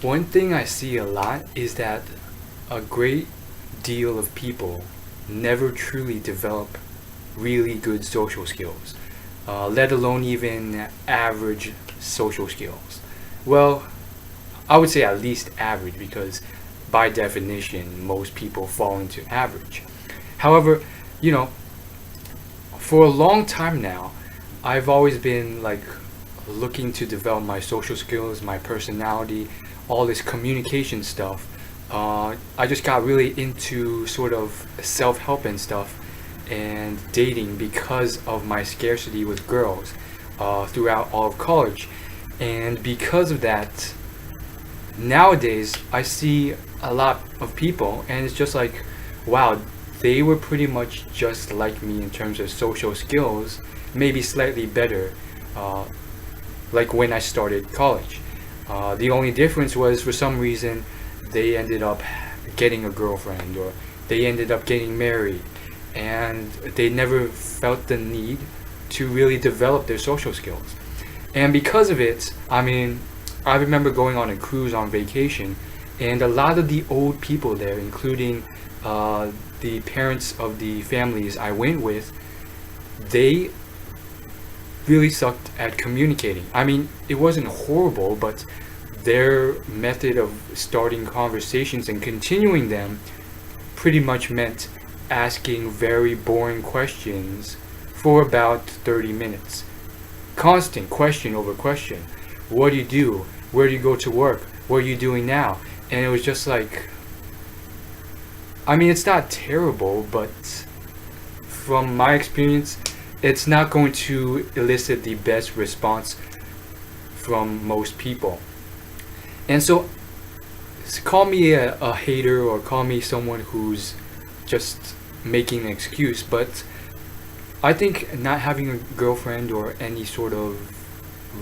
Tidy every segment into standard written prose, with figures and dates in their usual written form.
One thing I see a lot is that a great deal of people never truly develop really good social skills, let alone even average social skills. Well, I would say at least average because by definition, most people fall into average. However, you know, for a long time now, I've always been like looking to develop my social skills, my personality, all this communication stuff. I just got really into sort of self help and stuff and dating because of my scarcity with girls throughout all of college. And because of that, nowadays I see a lot of people, and it's just like, wow, they were pretty much just like me in terms of social skills, maybe slightly better, uh, like when I started college. The only difference was for some reason they ended up getting a girlfriend or they ended up getting married, and they never felt the need to really develop their social skills. And because of it, I mean, I remember going on a cruise on vacation, and a lot of the old people there, including the parents of the families I went with, they really sucked at communicating. I mean, it wasn't horrible, but their method of starting conversations and continuing them pretty much meant asking very boring questions for about 30 minutes. Constant question over question. What do you do? Where do you go to work? What are you doing now? And it was just like, I mean, it's not terrible, but from my experience, it's not going to elicit the best response from most people. And so, call me a hater or call me someone who's just making an excuse, but I think not having a girlfriend or any sort of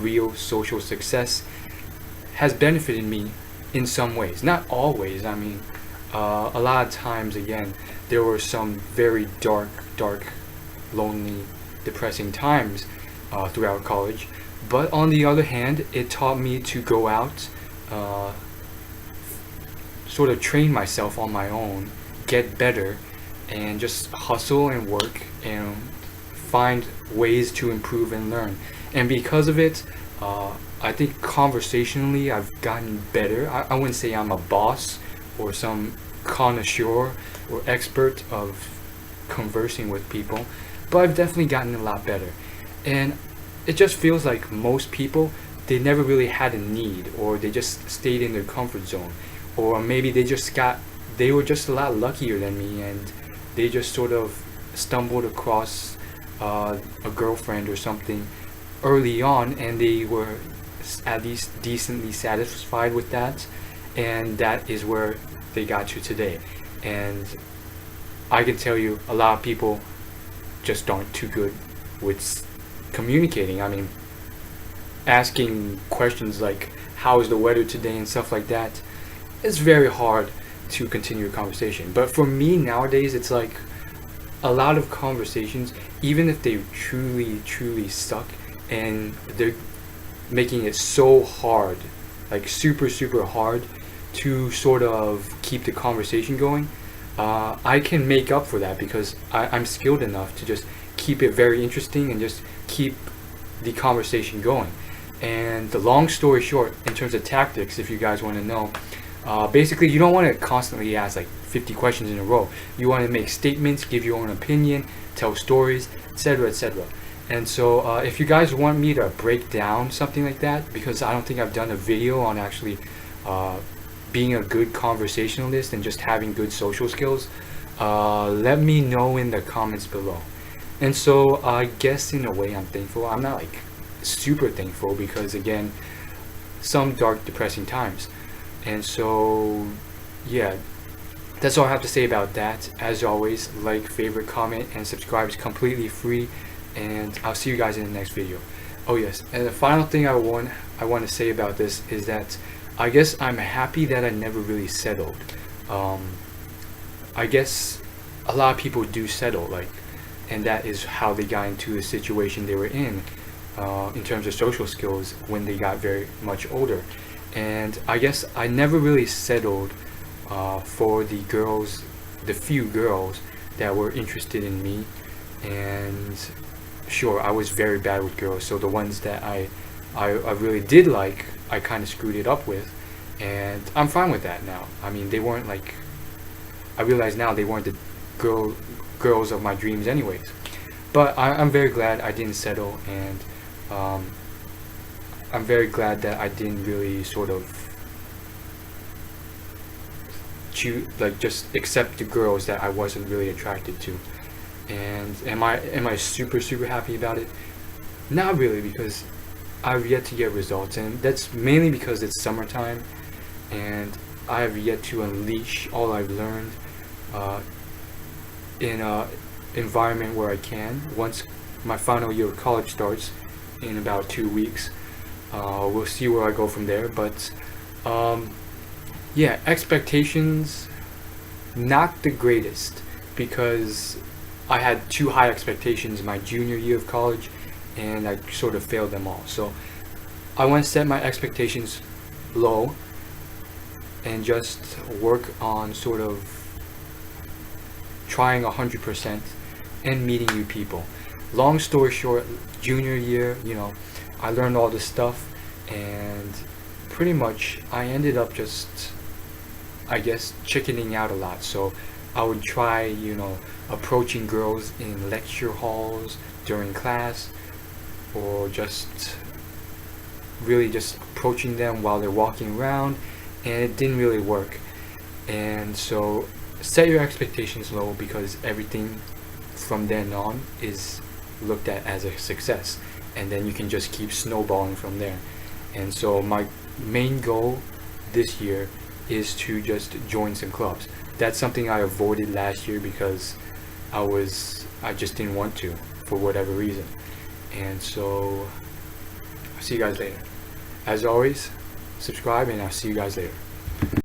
real social success has benefited me in some ways. Not always. I mean, a lot of times, again, there were some very dark, lonely, depressing times throughout college. But on the other hand, it taught me to go out, uh, sort of train myself on my own, get better, and just hustle and work and find ways to improve and learn. And because of it, I think conversationally I've gotten better. I wouldn't say I'm a boss or some connoisseur or expert of conversing with people, but I've definitely gotten a lot better. And it just feels like most people, they never really had a need, or they just stayed in their comfort zone, or maybe they were just a lot luckier than me, and they just sort of stumbled across a girlfriend or something early on, and they were at least decently satisfied with that, and that is where they got to today. And I can tell you, a lot of people just aren't too good with communicating. I mean, asking questions like how is the weather today and stuff like that, it's very hard to continue a conversation. But for me nowadays, it's like a lot of conversations, even if they truly suck and they're making it so hard, like super hard to sort of keep the conversation going, I can make up for that because I'm skilled enough to just keep it very interesting and just keep the conversation going. And the long story short, in terms of tactics, if you guys want to know, basically you don't want to constantly ask like 50 questions in a row. You want to make statements, give your own opinion, tell stories, etc., etc. And so if you guys want me to break down something like that, because I don't think I've done a video on actually being a good conversationalist and just having good social skills, let me know in the comments below. And so I guess in a way I'm thankful. I'm not like super thankful because again, some dark, depressing times. And so yeah, that's all I have to say about that. As always, like, favorite, comment, and subscribe is completely free. And I'll see you guys in the next video. Oh yes, and the final thing I want to say about this is that I guess I'm happy that I never really settled. I guess a lot of people do settle, like, and that is how they got into the situation they were in terms of social skills when they got very much older. And I guess I never really settled for the few girls that were interested in me. And sure, I was very bad with girls, so the ones that I really did like, I kind of screwed it up with, and I'm fine with that now. I mean, they weren't like, I realize now they weren't the girls of my dreams anyways. But I'm very glad I didn't settle, and um, I'm very glad that I didn't really sort of choose, like, just accept the girls that I wasn't really attracted to. And am I super happy about it? Not really, because I've yet to get results, and that's mainly because it's summertime, and I have yet to unleash all I've learned uh, in a environment where I can. Once my final year of college starts in about 2 weeks, we'll see where I go from there. But um, yeah, expectations not the greatest, because I had too high expectations my junior year of college, and I sort of failed them all. So I want to set my expectations low and just work on sort of trying 100% and meeting new people. Long story short, junior year, I learned all this stuff, and pretty much I ended up just, I guess, chickening out a lot. So I would try, approaching girls in lecture halls during class, or just really just approaching them while they're walking around, and it didn't really work. And so set your expectations low, because everything from then on is looked at as a success, and then you can just keep snowballing from there. And so my main goal this year is to just join some clubs. That's something I avoided last year because I just didn't want to, for whatever reason. And so I'll see you guys later. As always, subscribe, and I'll see you guys later.